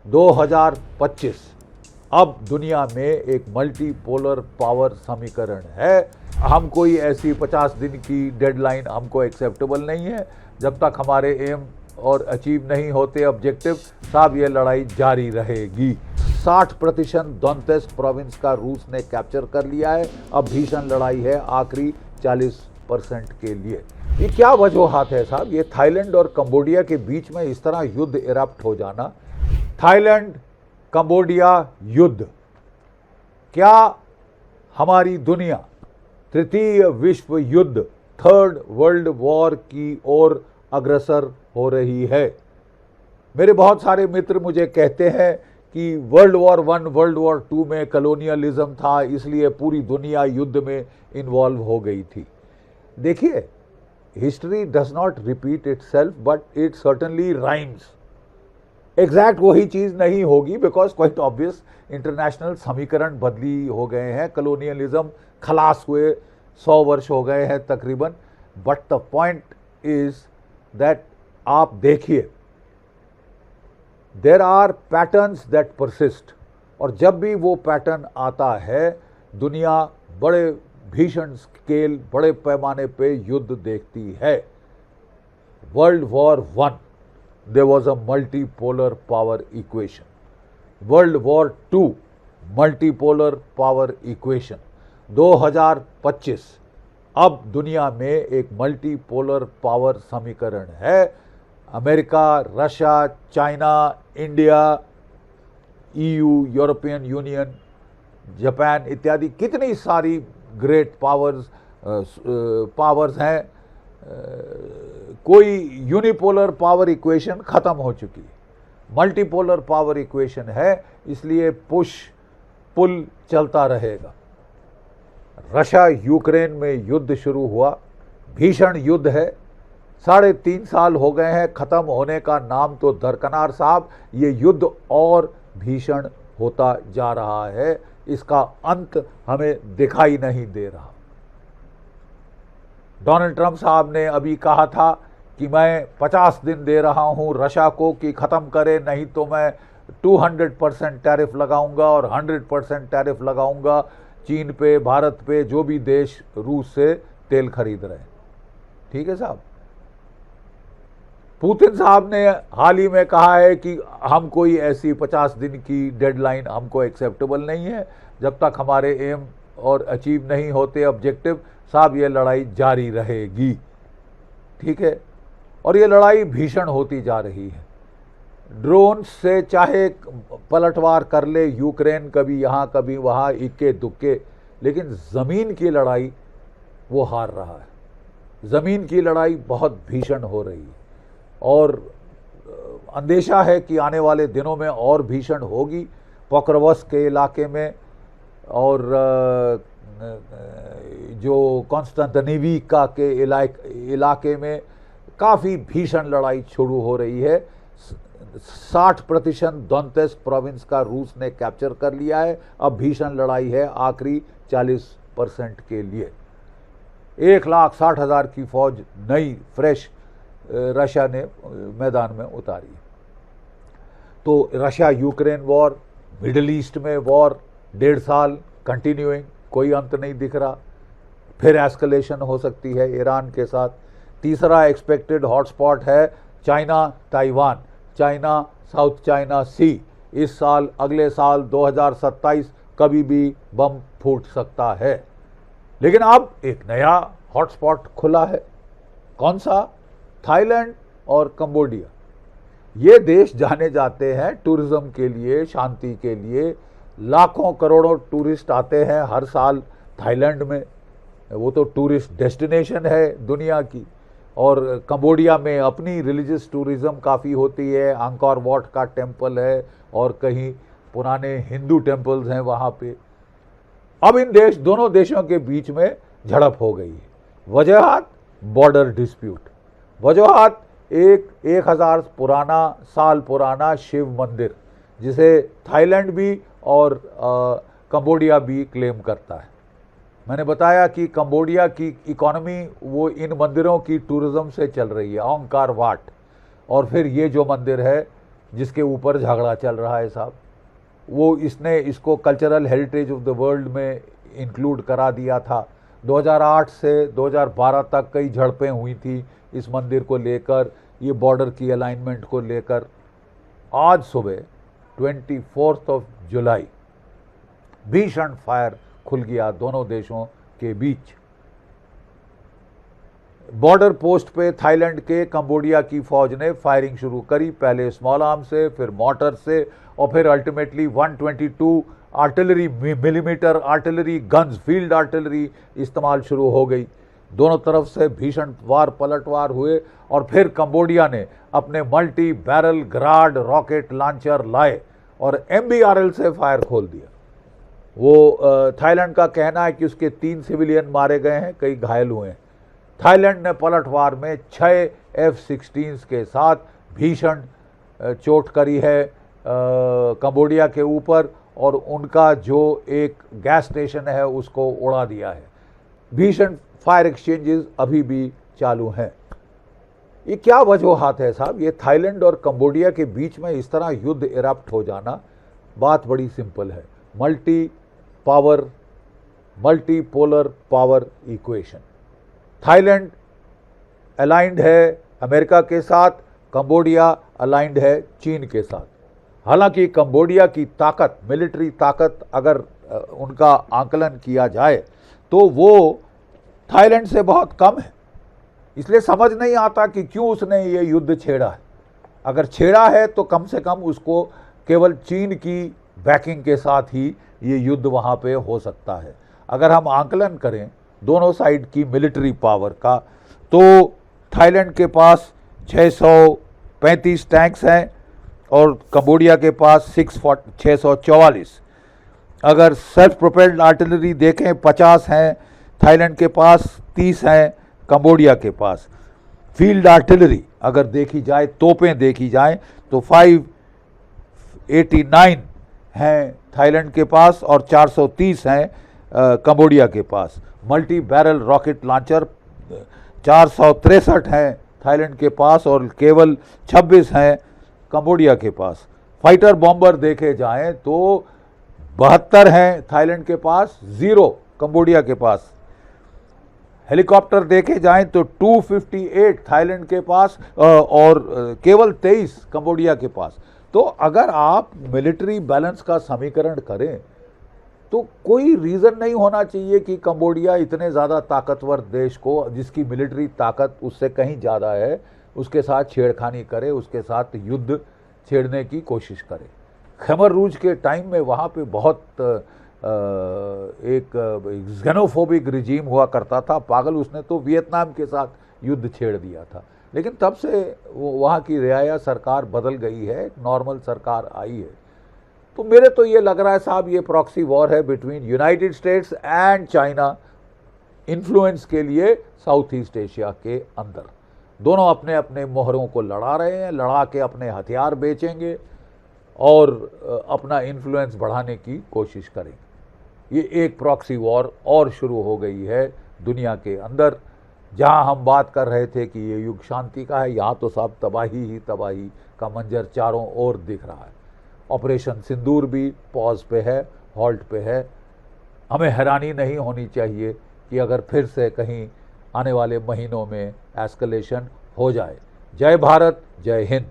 2025 अब दुनिया में एक मल्टीपोलर पावर समीकरण है। हम कोई ऐसी 50 दिन की डेडलाइन हमको एक्सेप्टेबल नहीं है। जब तक हमारे एम और अचीव नहीं होते ऑब्जेक्टिव, साहब ये लड़ाई जारी रहेगी। 60% डोनेत्स्क प्रोविंस का रूस ने कैप्चर कर लिया है। अब भीषण लड़ाई है आखिरी 40% के लिए। ये क्या वजूहात है साहब? ये थाईलैंड और कंबोडिया के बीच में इस तरह युद्ध इरप्ट हो जाना। थाईलैंड कंबोडिया युद्ध, क्या हमारी दुनिया तृतीय विश्व युद्ध, थर्ड वर्ल्ड वॉर की ओर अग्रसर हो रही है? मेरे बहुत सारे मित्र मुझे कहते हैं कि वर्ल्ड वॉर 1 वर्ल्ड वॉर 2 में कॉलोनियलिज्म था, इसलिए पूरी दुनिया युद्ध में इन्वॉल्व हो गई थी। देखिए, history does not repeat itself but it certainly rhymes. Exact वही चीज नहीं होगी, बिकॉज क्वाइट ऑब्वियस इंटरनेशनल समीकरण बदली हो गए हैं। कॉलोनियलिज्म खलास हुए 100 वर्ष हो गए हैं तकरीबन। But the point is that आप देखिए, there are patterns that persist, और जब भी वो पैटर्न आता है दुनिया बड़े भीषण स्केल, बड़े पैमाने पे युद्ध देखती है। World war 1 there was a multipolar power equation. World War 2 multipolar power equation. 2025 अब दुनिया में एक मल्टीपोलर पावर समीकरण है। America, Russia, China, India, EU, European union, Japan इत्यादि कितनी सारी ग्रेट पावर्स हैं। कोई यूनिपोलर पावर इक्वेशन खत्म हो चुकी है, मल्टीपोलर पावर इक्वेशन है, इसलिए पुश पुल चलता रहेगा। रशिया यूक्रेन में युद्ध शुरू हुआ, भीषण युद्ध है। 3.5 साल हो गए हैं, खत्म होने का नाम तो दरकनार साहब। ये युद्ध और भीषण होता जा रहा है, इसका अंत हमें दिखाई नहीं दे रहा। डोनाल्ड ट्रंप साहब ने अभी कहा था कि मैं 50 दिन दे रहा हूं रशिया को कि ख़त्म करे, नहीं तो मैं 200% टैरिफ लगाऊंगा और 100% टैरिफ लगाऊंगा चीन पे, भारत पे, जो भी देश रूस से तेल खरीद रहे हैं। ठीक है साहब। पुतिन साहब ने हाल ही में कहा है कि हम कोई ऐसी 50 दिन की डेडलाइन हमको एक्सेप्टेबल नहीं है। जब तक हमारे एम और अचीव नहीं होते ऑब्जेक्टिव, साहब ये लड़ाई जारी रहेगी। ठीक है, और ये लड़ाई भीषण होती जा रही है। ड्रोन से चाहे पलटवार कर ले यूक्रेन, कभी यहाँ कभी वहाँ, इक्के दुक्के, लेकिन ज़मीन की लड़ाई वो हार रहा है। ज़मीन की लड़ाई बहुत भीषण हो रही है और अंदेशा है कि आने वाले दिनों में और भीषण होगी। पोक्रोवस्क के इलाके में और जो कॉन्स्टेंटिनोविका के इलाके में काफ़ी भीषण लड़ाई शुरू हो रही है। 60% डोनेत्स्क प्रोविंस का रूस ने कैप्चर कर लिया है। अब भीषण लड़ाई है आखिरी 40% के लिए। 1,60,000 की फौज नई फ्रेश रशिया ने मैदान में उतारी। तो Russia Ukraine war, middle east में वॉर 1.5 साल कंटिन्यूइंग, कोई अंत नहीं दिख रहा। फिर एस्केलेशन हो सकती है ईरान के साथ। तीसरा एक्सपेक्टेड हॉटस्पॉट है China Taiwan, China South China Sea. इस साल, अगले साल 2027 कभी भी बम फूट सकता है। लेकिन अब एक नया हॉटस्पॉट खुला है। कौन सा? थाईलैंड और कंबोडिया। ये देश जाने जाते हैं टूरिज्म के लिए, शांति के लिए। लाखों करोड़ों टूरिस्ट आते हैं हर साल थाईलैंड में, वो तो टूरिस्ट डेस्टिनेशन है दुनिया की। और कंबोडिया में अपनी रिलीजियस टूरिज्म काफ़ी होती है। अंकोर वाट का टेम्पल है और कहीं पुराने हिंदू टेम्पल्स हैं वहाँ पे। अब इन दोनों देशों के बीच में झड़प हो गई है। वजूहात बॉर्डर डिस्प्यूट। वजूहात 1000 साल पुराना शिव मंदिर, जिसे थाईलैंड भी और कंबोडिया भी क्लेम करता है। मैंने बताया कि कंबोडिया की इकोनॉमी वो इन मंदिरों की टूरिज्म से चल रही है, अंकोर वाट। और फिर ये जो मंदिर है जिसके ऊपर झगड़ा चल रहा है साहब। वो इसने इसको cultural heritage of the world में इंक्लूड करा दिया था। 2008 से 2012 तक कई झड़पें हुई थी इस मंदिर को लेकर, ये बॉर्डर की अलाइनमेंट को लेकर। आज सुबह 24 जुलाई भीषण फायर खुल गया दोनों देशों के बीच। बॉर्डर पोस्ट पे थाईलैंड के कंबोडिया की फौज ने फायरिंग शुरू करी, पहले स्मॉल आर्म से, फिर मॉर्टर से, और फिर ultimately 122 artillery, millimetre artillery guns, field artillery इस्तेमाल शुरू हो गई। दोनों तरफ से भीषण पलटवार हुए और फिर कंबोडिया ने अपने multi barrel grad rocket launcher लाए और MBRL से फायर खोल दिया। वो थाईलैंड का कहना है कि उसके 3 सिविलियन मारे गए हैं, कई घायल हुए हैं। थाईलैंड ने पलटवार में 6 F-16 के साथ भीषण चोट करी है कंबोडिया के ऊपर, और उनका जो एक गैस स्टेशन है उसको उड़ा दिया है। भीषण फायर एक्सचेंजेस अभी भी चालू हैं। ये क्या वजूहात है साहब? ये थाईलैंड और कंबोडिया के बीच में इस तरह युद्ध इरप्ट हो जाना, बात बड़ी सिंपल है। Multipolar power equation. Thailand aligned है अमेरिका के साथ, कंबोडिया अलाइंड है चीन के साथ। हालांकि कंबोडिया की ताकत, मिलिट्री ताकत अगर उनका आकलन किया जाए तो वो थाईलैंड से बहुत कम है। इसलिए समझ नहीं आता कि क्यों उसने ये युद्ध छेड़ा है। अगर छेड़ा है तो कम से कम उसको केवल चीन की बैकिंग के साथ ही ये युद्ध वहाँ पे हो सकता है। अगर हम आकलन करें दोनों साइड की मिलिट्री पावर का, तो थाईलैंड के पास 635 टैंक्स हैं और कंबोडिया के पास 644। अगर सेल्फ प्रोपेल्ड आर्टिलरी देखें 50 हैं, थाईलैंड के पास 30 हैं, कंबोडिया के पास। फील्ड आर्टिलरी अगर देखी जाए, तोपें देखी जाए तो 589 हैं थाईलैंड के पास और 430 हैं कंबोडिया के पास। मल्टी बैरल रॉकेट लॉन्चर 463 हैं थाईलैंड के पास और केवल 26 हैं कंबोडिया के पास। फाइटर बॉम्बर देखे जाएं तो 72 हैं थाईलैंड के पास, 0 कंबोडिया के पास। हेलीकॉप्टर देखे जाएं तो 258 थाईलैंड के पास और केवल 23 कंबोडिया के पास। तो अगर आप मिलिट्री बैलेंस का समीकरण करें तो कोई रीज़न नहीं होना चाहिए कि कंबोडिया इतने ज़्यादा ताकतवर देश को, जिसकी मिलिट्री ताकत उससे कहीं ज़्यादा है, उसके साथ छेड़खानी करे, उसके साथ युद्ध छेड़ने की कोशिश करे। खैबर रूज के टाइम में वहाँ पे बहुत एक ज़ेनोफोबिक रिजीम हुआ करता था, पागल। उसने तो वियतनाम के साथ युद्ध छेड़ दिया था, लेकिन तब से वहाँ की रियाया सरकार बदल गई है, नॉर्मल सरकार आई है। तो मेरे तो ये लग रहा है साहब ये प्रॉक्सी वॉर है between United states and China, influence के लिए साउथ ईस्ट एशिया के अंदर। दोनों अपने अपने मोहरों को लड़ा रहे हैं, लड़ा के अपने हथियार बेचेंगे और अपना इन्फ्लुएंस बढ़ाने की कोशिश करेंगे। ये एक प्रॉक्सी वॉर और शुरू हो गई है दुनिया के अंदर। जहां हम बात कर रहे थे कि ये युग शांति का है, यहाँ तो साहब तबाही ही तबाही का मंजर चारों ओर दिख रहा है। ऑपरेशन सिंदूर भी पॉज पे है, हॉल्ट पे है। हमें हैरानी नहीं होनी चाहिए कि अगर फिर से कहीं आने वाले महीनों में एस्केलेशन हो जाए। जय भारत, जय हिंद।